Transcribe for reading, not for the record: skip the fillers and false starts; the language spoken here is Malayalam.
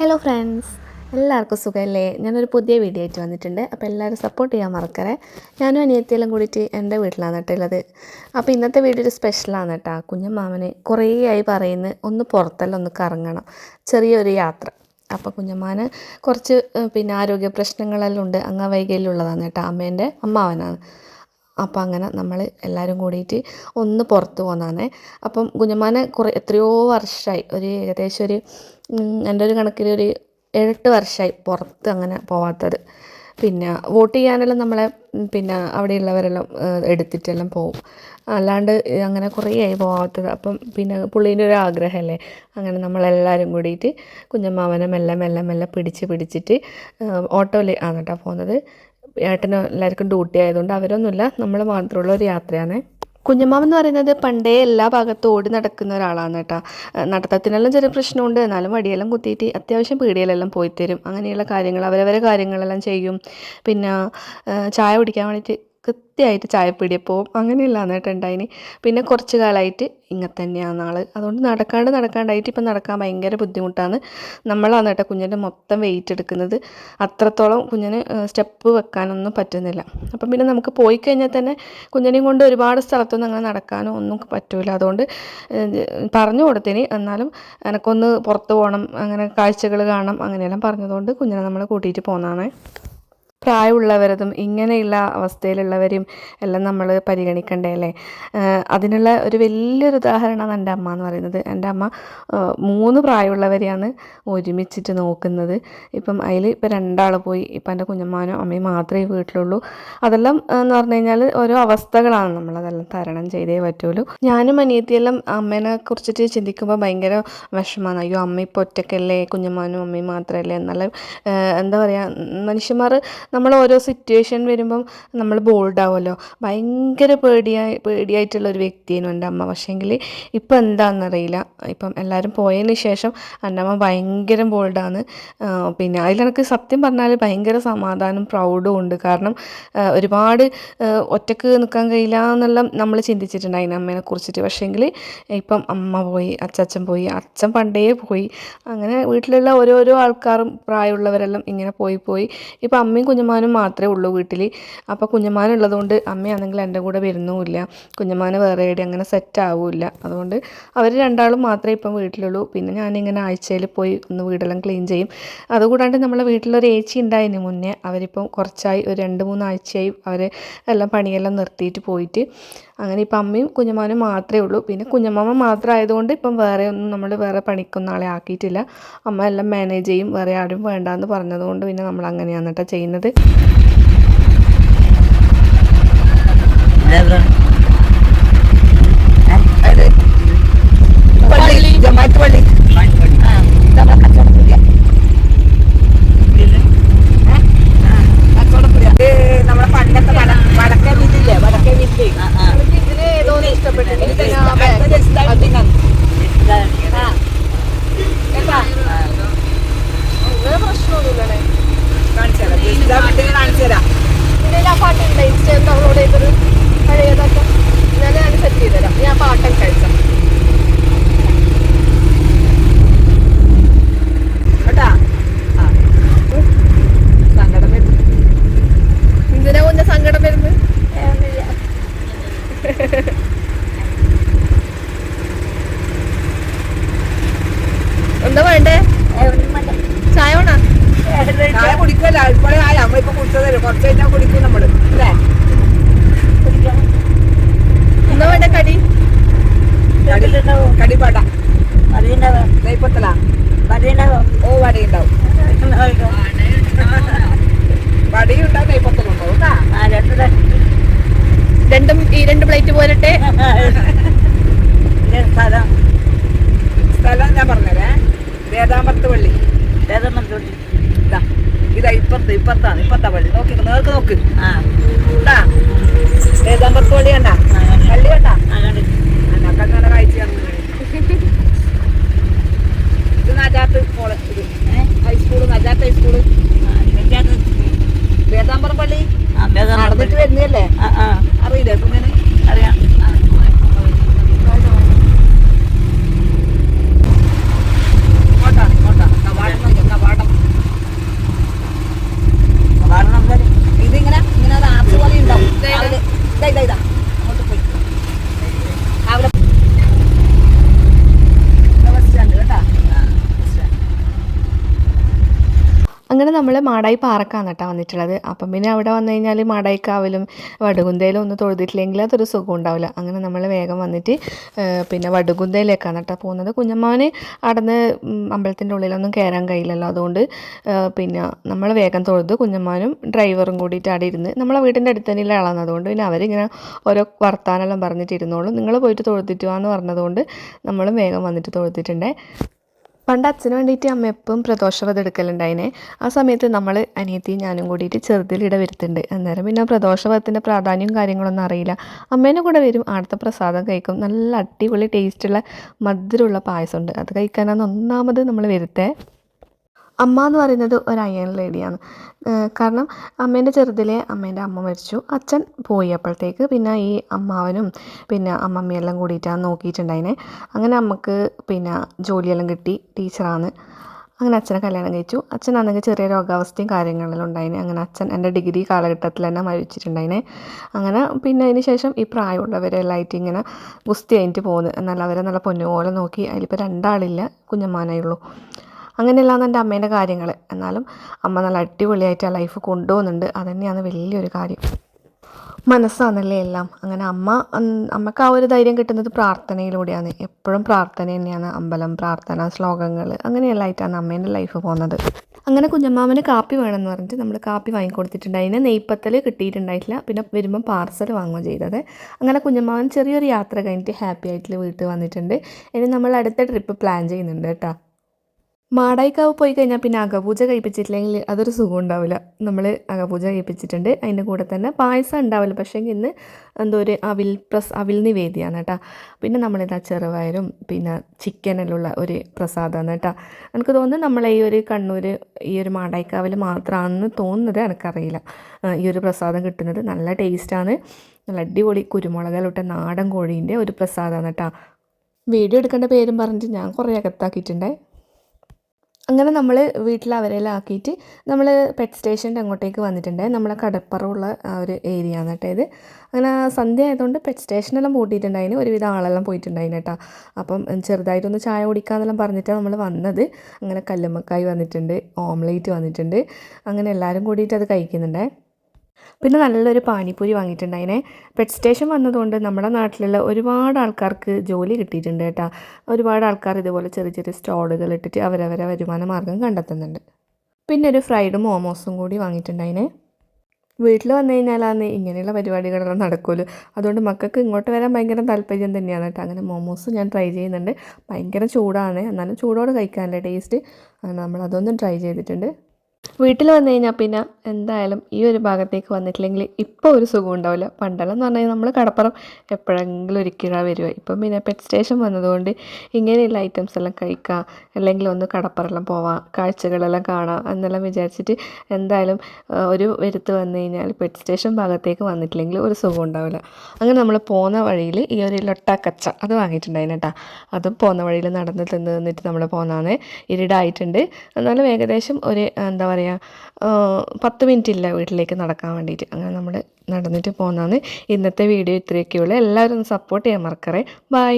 ഹലോ ഫ്രണ്ട്സ്, എല്ലാവർക്കും സുഖമല്ലേ? ഞാനൊരു പുതിയ വീഡിയോ ആയിട്ട് വന്നിട്ടുണ്ട്. അപ്പോൾ എല്ലാവരും സപ്പോർട്ട് ചെയ്യാൻ മറക്കറേ. ഞാനും അനിയത്തിയെല്ലാം കൂടിയിട്ട് എൻ്റെ വീട്ടിലാണ് കേട്ടുള്ളത്. അപ്പോൾ ഇന്നത്തെ വീഡിയോ ഒരു സ്പെഷ്യലാണ് കേട്ടോ. കുഞ്ഞമ്മാമന് കുറേ ആയി പറയുന്നത് ഒന്ന് പുറത്തെല്ലാം ഒന്ന് കറങ്ങണം, ചെറിയൊരു യാത്ര. അപ്പോൾ കുഞ്ഞമ്മാന് കുറച്ച് ആരോഗ്യ പ്രശ്നങ്ങളെല്ലാം ഉണ്ട്, അംഗവൈകല്യമുള്ളതാണ് കേട്ടോ. അമ്മേൻ്റെ അമ്മാവനാണ്. അപ്പോൾ അങ്ങനെ നമ്മൾ എല്ലാവരും കൂടിയിട്ട് ഒന്ന് പുറത്ത് പോകുന്നതാണ്. അപ്പം കുഞ്ഞമ്മാനെ എത്രയോ വർഷമായി, ഏകദേശം എൻ്റെ ഒരു കണക്കിൽ ഒരു 7-8 വർഷമായി പുറത്ത് അങ്ങനെ പോവാത്തത്. വോട്ട് ചെയ്യാനെല്ലാം നമ്മളെ അവിടെയുള്ളവരെല്ലാം എടുത്തിട്ടെല്ലാം പോവും. അല്ലാണ്ട് അങ്ങനെ കുറേ ആയി പോകാത്തത്. അപ്പം പുള്ളീൻ്റെ ഒരു ആഗ്രഹമല്ലേ, അങ്ങനെ നമ്മളെല്ലാവരും കൂടിയിട്ട് കുഞ്ഞമ്മാവനെ മെല്ലെ മെല്ലെ മെല്ലെ പിടിച്ചിട്ട് ഓട്ടോയിൽ ആണ് കേട്ടോ പോകുന്നത്. ഏട്ടന് എല്ലാവർക്കും ഡ്യൂട്ടി ആയതുകൊണ്ട് അവരൊന്നുമില്ല, നമ്മൾ മാത്രമുള്ള ഒരു യാത്രയാണ്. കുഞ്ഞമ്മാവൻ എന്ന് പറയുന്നത് പണ്ടേ എല്ലാ ഭാഗത്തും ഓടി നടക്കുന്ന ഒരാളാണ് കേട്ടോ. നടത്തത്തിനെല്ലാം ചെറിയ പ്രശ്നമുണ്ട്, എന്നാലും വടിയെല്ലാം കുത്തിയിട്ട് അത്യാവശ്യം പീടികയിലെല്ലാം പോയി തരും. അങ്ങനെയുള്ള കാര്യങ്ങൾ അവരവരെ കാര്യങ്ങളെല്ലാം ചെയ്യും. ചായ കുടിക്കാൻ വേണ്ടിയിട്ട് കൃത്യമായിട്ട് ചായപ്പീടിയെ പോവും. അങ്ങനെയല്ലാന്ന് കേട്ടോ ഉണ്ടായിന്. കുറച്ച് കാലമായിട്ട് ഇങ്ങനെ തന്നെയാണ് ആൾ. അതുകൊണ്ട് നടക്കാണ്ടായിട്ട് ഇപ്പം നടക്കാൻ ഭയങ്കര ബുദ്ധിമുട്ടാണ്. നമ്മളാണ് കേട്ടോ കുഞ്ഞിൻ്റെ മൊത്തം വെയിറ്റ് എടുക്കുന്നത്. അത്രത്തോളം കുഞ്ഞിന് സ്റ്റെപ്പ് വെക്കാനൊന്നും പറ്റുന്നില്ല. അപ്പം നമുക്ക് പോയി കഴിഞ്ഞാൽ തന്നെ കുഞ്ഞിനെയും കൊണ്ട് ഒരുപാട് സ്ഥലത്തൊന്നും അങ്ങനെ നടക്കാനോ ഒന്നും പറ്റില്ല. അതുകൊണ്ട് പറഞ്ഞു കൊടുത്തിന്, എന്നാലും എനക്കൊന്ന് പുറത്ത് പോകണം, അങ്ങനെ കാഴ്ചകൾ കാണണം, അങ്ങനെയെല്ലാം പറഞ്ഞതുകൊണ്ട് കുഞ്ഞിനെ നമ്മൾ കൂട്ടിയിട്ട് പോകുന്നതാണ്. പ്രായമുള്ളവരതും ഇങ്ങനെയുള്ള അവസ്ഥയിലുള്ളവരെയും എല്ലാം നമ്മൾ പരിഗണിക്കണ്ടേ അല്ലേ? അതിനുള്ള ഒരു വലിയൊരു ഉദാഹരണമാണ് എൻ്റെ അമ്മ എന്ന് പറയുന്നത്. എൻ്റെ അമ്മ 3 പ്രായമുള്ളവരെയാണ് ഒരുമിച്ചിട്ട് നോക്കുന്നത്. അതിൽ 2 പോയി. എൻ്റെ കുഞ്ഞമ്മാനും അമ്മയും മാത്രമേ വീട്ടിലുള്ളൂ. അതെല്ലാം എന്ന് പറഞ്ഞു കഴിഞ്ഞാൽ ഓരോ അവസ്ഥകളാണ്, നമ്മളതെല്ലാം തരണം ചെയ്തേ പറ്റുള്ളൂ. ഞാനും അനിയത്തിയെല്ലാം അമ്മേനെ കുറിച്ചിട്ട് ചിന്തിക്കുമ്പോൾ ഭയങ്കര വിഷമമാണ്. അയ്യോ, അമ്മ ഇപ്പോൾ ഒറ്റയ്ക്കല്ലേ, കുഞ്ഞമ്മാനും അമ്മയും മാത്രമല്ലേ. എന്നാലും എന്താ പറയുക, മനുഷ്യന്മാർ നമ്മൾ ഓരോ സിറ്റുവേഷൻ വരുമ്പം നമ്മൾ ബോൾഡ് ആവുമല്ലോ. ഭയങ്കര പേടിയായിട്ടുള്ളൊരു വ്യക്തിയായിരുന്നു എൻ്റെ അമ്മ. പക്ഷേങ്കിൽ ഇപ്പം എന്താണെന്നറിയില്ല, എല്ലാവരും പോയതിന് ശേഷം എൻ്റെ അമ്മ ഭയങ്കര ബോൾഡാണ്. അതിലെനിക്ക് സത്യം പറഞ്ഞാൽ ഭയങ്കര സമാധാനം പ്രൗഡും ഉണ്ട്. കാരണം ഒരുപാട് ഒറ്റക്ക് നിൽക്കാൻ കഴിയില്ല എന്നെല്ലാം നമ്മൾ ചിന്തിച്ചിട്ടുണ്ടായിരുന്നു അമ്മേനെ കുറിച്ചിട്ട്. പക്ഷേങ്കിൽ ഇപ്പം അമ്മ പോയി, അച്ഛൻ പോയി, അച്ഛൻ പണ്ടേ പോയി. അങ്ങനെ വീട്ടിലുള്ള ഓരോരോ ആൾക്കാരും പ്രായമുള്ളവരെല്ലാം ഇങ്ങനെ പോയി ഇപ്പം അമ്മയും കുഞ്ഞമ്മാനും മാത്രമേ ഉള്ളൂ വീട്ടിൽ. അപ്പോൾ കുഞ്ഞമ്മാനുള്ളതുകൊണ്ട് അമ്മയാണെങ്കിൽ എൻ്റെ കൂടെ വരുന്നുമില്ല. കുഞ്ഞമ്മാന് വേറെ എവിടെ അങ്ങനെ സെറ്റ് ആവില്ല. അതുകൊണ്ട് അവർ 2 മാത്രമേ ഇപ്പം വീട്ടിലുള്ളൂ. ഞാനിങ്ങനെ ആഴ്ചയിൽ പോയി ഒന്ന് വീടെല്ലാം ക്ലീൻ ചെയ്യും. അതുകൂടാണ്ട് നമ്മളെ വീട്ടിലൊരു ഏച്ചി ഉണ്ടായതിന് മുന്നേ, അവരിപ്പം കുറച്ചായി, ഒരു 2-3 ആഴ്ചയായി അവർ എല്ലാം പണിയെല്ലാം നിർത്തിയിട്ട് പോയിട്ട്. അങ്ങനെ ഇപ്പം അമ്മയും കുഞ്ഞമ്മാനും മാത്രമേ ഉള്ളൂ. കുഞ്ഞമ്മാമ മാത്രം ആയതുകൊണ്ട് ഇപ്പം നമ്മൾ വേറെ പണിക്കൊന്നും ആളെ ആക്കിയിട്ടില്ല. അമ്മ എല്ലാം മാനേജ് ചെയ്യും, വേറെ ആരും വേണ്ടാന്ന് പറഞ്ഞതുകൊണ്ട് നമ്മൾ അങ്ങനെയാണ് കേട്ടോ ചെയ്യുന്നത്. നമ്മളെ പണ്ടത്തെ വടക്കേ വീട്ടില്ലേ, വടക്കേ വീട്ടിൽ ഏതോ ഇഷ്ടപ്പെട്ടിട്ട് പ്രശ്നമൊന്നുമില്ലേ? കാണിച്ചു തരാം. ആ പാട്ടുണ്ട് ഇൻസ്റ്റയിൽ ഡൗൺലോഡ് ചെയ്തത് പഴയതൊക്കെ ഞാൻ സെറ്റ് ചെയ്തുതരാം. ഞാൻ പാട്ടൊക്കെ കഴിച്ചാം കേട്ടാ. സങ്കടം വരുന്നു. എന്തിനാ കുഞ്ഞ സങ്കടം വരുന്നത്? എന്താ വേണ്ടേ? ചായ വേണോ? ചായ കുടിക്കല്ല, ഇപ്പോഴേ ആയ നമ്മളിപ്പോ കുടിച്ചതല്ലേ, കുറച്ച് കഴിഞ്ഞാൽ കുടിക്കും നമ്മള് അല്ലേ? എന്താ വേണ്ട കടി? കടി പാട്ട നെയ്പ്പത്തലാ? ഓ, വടയുണ്ടാവും. വടയുണ്ടാവും, നെയ്പ്പത്തലും ഉണ്ടാവും. രണ്ടും ഈ 2 പ്ലേറ്റ് പോരട്ടെ. സ്ഥലം ഞാൻ പറഞ്ഞതേ, വേദാമർത്ത് പള്ളി. ഇതാ ഇപ്പത്താ പള്ളി. നോക്ക് വേദാമർത്ത് പള്ളി കണ്ടാ? പള്ളി കണ്ടാ? കണ്ണാട കാഴ്ച. ഇത് Najath college, high school, Najath high school. വേദാമ്പറം പള്ളി നടന്നിട്ട് വരുന്നല്ലേ? അറിയില്ലേ? അറിയാം. നമ്മൾ മാടായി പാറക്കാണ് കേട്ടോ വന്നിട്ടുള്ളത്. അപ്പം പിന്നെ അവിടെ വന്നു കഴിഞ്ഞാൽ മാടായിക്കാവിലും വടുകുന്തയിലും ഒന്ന് തൊഴുതിട്ടില്ലെങ്കിൽ അതൊരു സുഖം ഉണ്ടാവില്ല. അങ്ങനെ നമ്മൾ വേഗം വന്നിട്ട് പിന്നെ വടുകുന്തയിലേക്കാണ് കേട്ടോ പോകുന്നത്. കുഞ്ഞമ്മാവന് അടന്ന് അമ്പലത്തിൻ്റെ ഉള്ളിലൊന്നും കയറാൻ കഴിയില്ലല്ലോ, അതുകൊണ്ട് പിന്നെ നമ്മൾ വേഗം തൊഴുത് കുഞ്ഞമ്മാനും ഡ്രൈവറും കൂടിയിട്ട് അവിടെ ഇരുന്ന്, നമ്മളെ വീടിൻ്റെ അടുത്ത് തന്നെയുള്ള ആളാണ്, അതുകൊണ്ട് പിന്നെ അവരിങ്ങനെ ഓരോ വർത്താനെല്ലാം പറഞ്ഞിട്ട് ഇരുന്നോളും. നിങ്ങൾ പോയിട്ട് തൊഴുത്തിട്ട് വാന്ന് പറഞ്ഞതുകൊണ്ട് നമ്മളും വേഗം വന്നിട്ട് തൊഴുത്തിട്ടുണ്ട്. പണ്ട് അച്ഛന് വേണ്ടിയിട്ട് അമ്മ എപ്പം പ്രദോഷവധം എടുക്കലുണ്ടായിനെ. ആ സമയത്ത് നമ്മൾ അനിയത്തിയും ഞാനും കൂടിയിട്ട് ചെറുതിലിട വരുത്തുണ്ട്. അന്നേരം പിന്നെ പ്രദോഷവധത്തിൻ്റെ പ്രാധാന്യവും കാര്യങ്ങളൊന്നും അറിയില്ല. അമ്മേനെ കൂടെ വരും, ആടുത്തെ പ്രസാദം കഴിക്കും. നല്ല അടിപൊളി ടേസ്റ്റുള്ള മധുരമുള്ള പായസമുണ്ട്, അത് കഴിക്കാനാണ് ഒന്നാമത് നമ്മൾ വരുത്തേ. അമ്മ എന്ന് പറയുന്നത് ഒരു അയ്യൻ ലേഡിയാണ്. കാരണം അമ്മേൻ്റെ ചെറുതിലെ അമ്മേൻ്റെ അമ്മ മരിച്ചു, അച്ഛൻ പോയി അപ്പോഴത്തേക്ക്. പിന്നെ ഈ അമ്മാവനും പിന്നെ അമ്മമ്മയെല്ലാം കൂടിയിട്ടാണ് നോക്കിയിട്ടുണ്ടായിനെ. അങ്ങനെ അമ്മക്ക് പിന്നെ ജോലിയെല്ലാം കിട്ടി, ടീച്ചറാണ്. അങ്ങനെ അച്ഛനെ കല്യാണം കഴിച്ചു. അച്ഛനാണെങ്കിൽ ചെറിയ രോഗാവസ്ഥയും കാര്യങ്ങളെല്ലാം ഉണ്ടായിനെ. അങ്ങനെ അച്ഛൻ എൻ്റെ ഡിഗ്രി കാലഘട്ടത്തിൽ തന്നെ മരിച്ചിട്ടുണ്ടായിനെ. അങ്ങനെ പിന്നെ അതിന് ശേഷം ഈ പ്രായമുള്ളവരെല്ലാം ആയിട്ട് ഇങ്ങനെ ഗുസ്തി കഴിഞ്ഞിട്ട് പോകുന്നു. എന്നാൽ അവരെ നല്ല പൊന്നുപോലെ നോക്കി. അതിലിപ്പോൾ 2 ആളില്ല, കുഞ്ഞമ്മാനേ ഉള്ളൂ. അങ്ങനെയല്ലാന്ന് എൻ്റെ അമ്മേൻ്റെ കാര്യങ്ങൾ. എന്നാലും അമ്മ നല്ല അടിപൊളിയായിട്ട് ആ ലൈഫ് കൊണ്ടുപോകുന്നുണ്ട്, അതുതന്നെയാണ് വലിയൊരു കാര്യം. മനസ്സാണല്ലേ എല്ലാം. അങ്ങനെ അമ്മക്ക് ആ ഒരു ധൈര്യം കിട്ടുന്നത് പ്രാർത്ഥനയിലൂടെയാണ്. എപ്പോഴും പ്രാർത്ഥന തന്നെയാണ്, അമ്പലം, പ്രാർത്ഥന, ശ്ലോകങ്ങൾ, അങ്ങനെയെല്ലാം ആയിട്ടാണ് അമ്മേൻ്റെ ലൈഫ് പോകുന്നത്. അങ്ങനെ കുഞ്ഞമ്മാവന് കാപ്പി വേണമെന്ന് പറഞ്ഞിട്ട് നമ്മൾ കാപ്പി വാങ്ങിക്കൊടുത്തിട്ടുണ്ട്. അതിന് നെയ്പ്പത്തൽ കിട്ടിയിട്ടുണ്ടായിട്ടില്ല, പിന്നെ വരുമ്പം പാർസൽ വാങ്ങുകയും ചെയ്തത്. അങ്ങനെ കുഞ്ഞമ്മാവൻ ചെറിയൊരു യാത്ര കഴിഞ്ഞിട്ട് ഹാപ്പി ആയിട്ട് വീട്ടിൽ വന്നിട്ടുണ്ട്. ഇനി നമ്മൾ അടുത്ത ട്രിപ്പ് പ്ലാൻ ചെയ്യുന്നുണ്ട് കേട്ടോ. മാടായിക്കാവ് പോയി കഴിഞ്ഞാൽ പിന്നെ അകപൂജ കഴിപ്പിച്ചിട്ടില്ലെങ്കിൽ അതൊരു സുഖം ഉണ്ടാവില്ല. നമ്മൾ അകപൂജ കഴിപ്പിച്ചിട്ടുണ്ട്, അതിൻ്റെ കൂടെ തന്നെ പായസം ഉണ്ടാവില്ല. പക്ഷേ ഇന്ന് എന്തോ ഒരു അവിൽ നിവേദ്യമാണ് കേട്ടോ. പിന്നെ നമ്മളിതാ ചെറുപയറും പിന്നെ ചിക്കനെല്ലാം ഉള്ള ഒരു പ്രസാദമാണ് കേട്ടോ. എനിക്ക് തോന്നുന്നു നമ്മളെ ഈ ഒരു കണ്ണൂർ ഈ ഒരു മാടായിക്കാവിൽ മാത്രമാണെന്ന് തോന്നുന്നത്, എനിക്കറിയില്ല. ഈ ഒരു പ്രസാദം കിട്ടുന്നത് നല്ല ടേസ്റ്റാണ്. നല്ല അടിപൊളി കുരുമുളകെല്ലാം ഇട്ട നാടൻ കോഴീൻ്റെ ഒരു പ്രസാദമാണ് കേട്ടോ. വീഡിയോ എടുക്കേണ്ട പേരും പറഞ്ഞിട്ട് ഞാൻ കുറേ അകത്താക്കിയിട്ടുണ്ട്. അങ്ങനെ നമ്മൾ വീട്ടിൽ അവരെല്ലാം ആക്കിയിട്ട് നമ്മൾ പെറ്റ് സ്റ്റേഷൻ്റെ അങ്ങോട്ടേക്ക് വന്നിട്ടുണ്ട്. നമ്മളെ കടപ്പുറമുള്ള ആ ഒരു ഏരിയ ആണ് കേട്ടോ ഇത്. അങ്ങനെ സന്ധ്യ ആയതുകൊണ്ട് പെറ്റ് സ്റ്റേഷനെല്ലാം പൂട്ടിയിട്ടുണ്ടായിന്, ഒരുവിധം ആളെല്ലാം പോയിട്ടുണ്ടായിന് കേട്ടോ. അപ്പം ചെറുതായിട്ടൊന്ന് ചായ കുടിക്കാമെന്നെല്ലാം പറഞ്ഞിട്ടാണ് നമ്മൾ വന്നത്. അങ്ങനെ കല്ലുമ്മക്കായി വന്നിട്ടുണ്ട്, ഓംലേറ്റ് വന്നിട്ടുണ്ട്. അങ്ങനെ എല്ലാവരും കൂടിയിട്ട് അത് കഴിക്കുന്നുണ്ട്. പിന്നെ നല്ലൊരു പാനിപ്പൂരി വാങ്ങിയിട്ടുണ്ടായിനെ. പെറ്റ് സ്റ്റേഷൻ വന്നതുകൊണ്ട് നമ്മുടെ നാട്ടിലുള്ള ഒരുപാട് ആൾക്കാർക്ക് ജോലി കിട്ടിയിട്ടുണ്ട് കേട്ടോ. ഒരുപാട് ആൾക്കാർ ഇതുപോലെ ചെറിയ ചെറിയ സ്റ്റോളുകൾ ഇട്ടിട്ട് അവരവരെ വരുമാന മാർഗ്ഗം കണ്ടെത്തുന്നുണ്ട്. പിന്നെ ഒരു ഫ്രൈഡ് മോമോസും കൂടി വാങ്ങിയിട്ടുണ്ടായിനെ. വീട്ടിൽ വന്നു കഴിഞ്ഞാലാണ് ഇങ്ങനെയുള്ള പരിപാടികളെല്ലാം നടക്കുമല്ലോ, അതുകൊണ്ട് മക്കൾക്ക് ഇങ്ങോട്ട് വരാൻ ഭയങ്കര താല്പര്യം തന്നെയാണ് കേട്ടോ. അങ്ങനെ മോമോസ് ഞാൻ ട്രൈ ചെയ്യുന്നുണ്ട്. ഭയങ്കര ചൂടാണ്, എന്നാലും ചൂടോടെ കഴിക്കാനല്ലേ ടേസ്റ്റ്. നമ്മളതൊന്നും ട്രൈ ചെയ്തിട്ടുണ്ട്. വീട്ടിൽ വന്നു കഴിഞ്ഞാൽ പിന്നെ എന്തായാലും ഈ ഒരു ഭാഗത്തേക്ക് വന്നിട്ടില്ലെങ്കിൽ ഇപ്പോൾ ഒരു സുഖം ഉണ്ടാവില്ല. പണ്ടെല്ലാം എന്ന് പറഞ്ഞാൽ നമ്മൾ കടപ്പുറം എപ്പോഴെങ്കിലും ഒരിക്കലാണ് വരിക. ഇപ്പം പിന്നെ പെറ്റ് സ്റ്റേഷൻ വന്നതുകൊണ്ട് ഇങ്ങനെയുള്ള ഐറ്റംസ് എല്ലാം കഴിക്കാം, അല്ലെങ്കിൽ ഒന്ന് കടപ്പുറമെല്ലാം പോവാം, കാഴ്ചകളെല്ലാം കാണാം എന്നെല്ലാം വിചാരിച്ചിട്ട് എന്തായാലും ഒരു വരുത്ത് വന്നു കഴിഞ്ഞാൽ പെറ്റ് സ്റ്റേഷൻ ഭാഗത്തേക്ക് വന്നിട്ടില്ലെങ്കിൽ ഒരു സുഖം ഉണ്ടാവില്ല. അങ്ങനെ നമ്മൾ പോകുന്ന വഴിയിൽ ഈ ഒരു ലൊട്ടാക്കച്ച അത് വാങ്ങിയിട്ടുണ്ടായിരുന്നു കേട്ടോ. അതും പോകുന്ന വഴിയിൽ നടന്ന് തിന്നിട്ട് നമ്മൾ പോകുന്നതാണ്. ഇരുടായിട്ടുണ്ട്, എന്നാലും ഏകദേശം ഒരു എന്താ പറയുക 10 മിനിറ്റ് ഇല്ല വീട്ടിലേക്ക് നടക്കാൻ വേണ്ടിയിട്ട്. അങ്ങനെ നമ്മൾ നടന്നിട്ട് പോകുന്നതാണ്. ഇന്നത്തെ വീഡിയോ ഇത്രയൊക്കെയുള്ളൂ. എല്ലാവരും ഒന്ന് സപ്പോർട്ട് ചെയ്യാൻ മറക്കറേ. ബൈ.